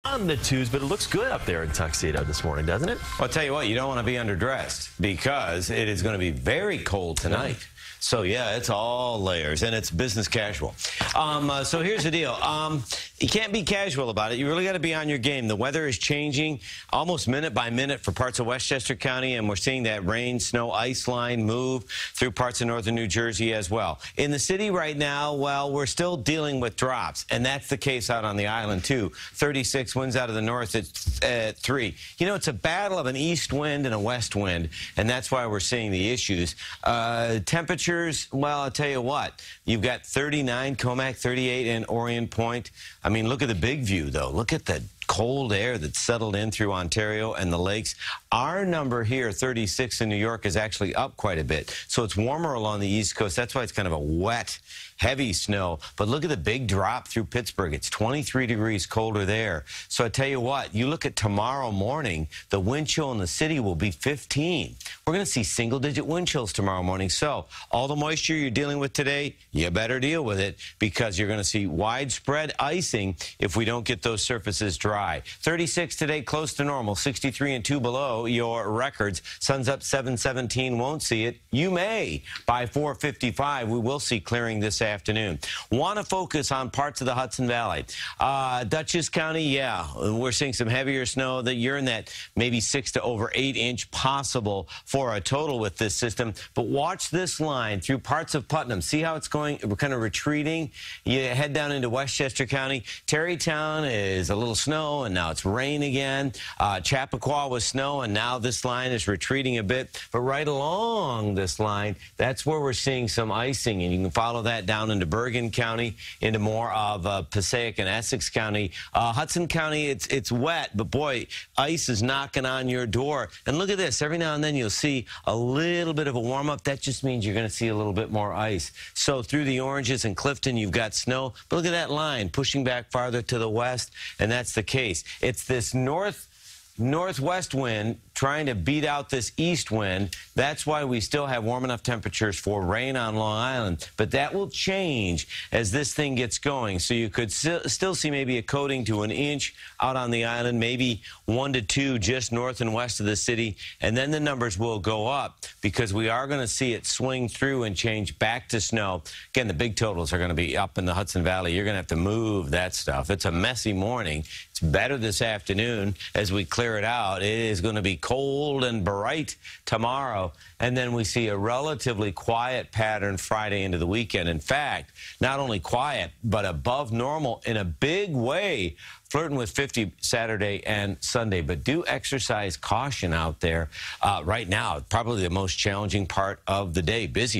on the twos, but it looks good up there in Tuxedo this morning, doesn't it? Well, I'll tell you what, you don't want to be underdressed because it is going to be very cold tonight. So, yeah, it's all layers, and it's business casual. So here's the deal. You can't be casual about it. You really got to be on your game. The weather is changing almost minute by minute for parts of Westchester County, and we're seeing that rain, snow, ice line move through parts of northern New Jersey as well. In the city right now, well, we're still dealing with drops, and that's the case out on the island, too. 36 winds out of the north at 3. You know, it's a battle of an east wind and a west wind, and that's why we're seeing the issues. Temperatures, well, I'll tell you what. You've got 39 Comac, 38 in Orient Point. I mean, look at the big view, though. Look at the cold air that's settled in through Ontario and the lakes. Our number here, 36 in New York, is actually up quite a bit. So it's warmer along the East Coast. That's why it's kind of a wet, heavy snow. But look at the big drop through Pittsburgh. It's 23 degrees colder there. So I tell you what, you look at tomorrow morning, the wind chill in the city will be 15. We're going to see single-digit wind chills tomorrow morning. So all the moisture you're dealing with today, you better deal with it because you're going to see widespread icing if we don't get those surfaces dry. 36 today, close to normal. 63 and 2 below your records. Sun's up 7:17. Won't see it. You may. By 4:55, we will see clearing this afternoon. Want to focus on parts of the Hudson Valley. Dutchess County, yeah, we're seeing some heavier snow. That you're in that maybe 6 to over 8 inch possible for a total with this system. But watch this line through parts of Putnam. See how it's going? We're kind of retreating. You head down into Westchester County. Tarrytown is a little snow, and now it's rain again. Chappaqua was snow, and now this line is retreating a bit. But right along this line, that's where we're seeing some icing, and you can follow that down into Bergen County, into more of Passaic and Essex County. Hudson County, it's wet, but boy, ice is knocking on your door. And look at this. Every now and then you'll see a little bit of a warm-up. That just means you're going to see a little bit more ice. So through the Oranges and Clifton, you've got snow. But look at that line pushing back farther to the west, and that's the case. It's this northwest wind trying to beat out this east wind. That's why we still have warm enough temperatures for rain on Long Island. But that will change as this thing gets going. So you could still see maybe a coating to an inch out on the island, maybe 1 to 2 just north and west of the city. And then the numbers will go up because we are going to see it swing through and change back to snow. Again, the big totals are going to be up in the Hudson Valley. You're going to have to move that stuff. It's a messy morning. It's better this afternoon as we clear it out. It is going to be cold and bright tomorrow, and then we see a relatively quiet pattern Friday into the weekend. In fact, not only quiet, but above normal in a big way, flirting with 50 Saturday and Sunday. But do exercise caution out there right now. Probably the most challenging part of the day. Busy.